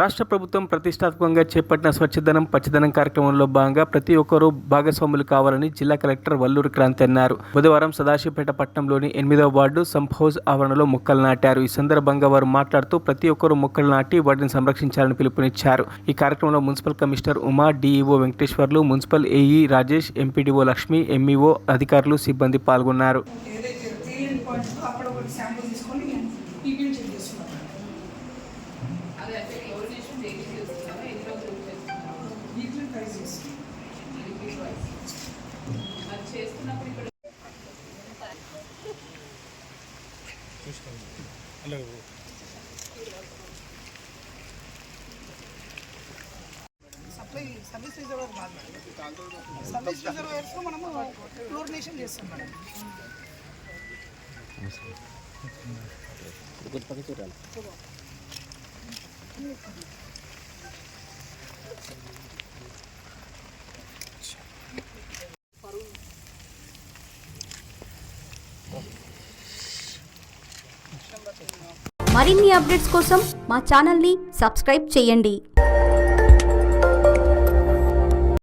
రాష్ట్ర ప్రభుత్వం ప్రతిష్టాత్మకంగా చేపట్టిన స్వచ్ఛదనం పచ్చదనం కార్యక్రమంలో భాగంగా ప్రతి ఒక్కరూ భాగస్వాములు కావాలని జిల్లా కలెక్టర్ వల్లూరి క్రాంతి అన్నారు. బుధవారం సదాశివపేట పట్టణంలోని 8వ వార్డు సంప్ హౌస్ ఆవరణలో మొక్కలు నాటారు. ఈ సందర్భంగా వారు మాట్లాడుతూ ప్రతి ఒక్కరూ మొక్కలు నాటి వాటిని సంరక్షించాలని పిలుపునిచ్చారు. ఈ కార్యక్రమంలో municipal commissioner Uma, DEO Venkateswarlu, municipal AE Rajesh, MPDO Lakshmi, MEO అధికారులు, సిబ్బంది పాల్గొన్నారు. సర్వీస్ రిజర్వర్ కాదు మేడం. సర్వీస్ రిజర్వర్స్ మనము క్లోరినేషన్ చేస్తాం మేడం. మరిన్ని అప్డేట్స్ కోసం మా ఛానల్ని సబ్స్క్రైబ్ చేయండి.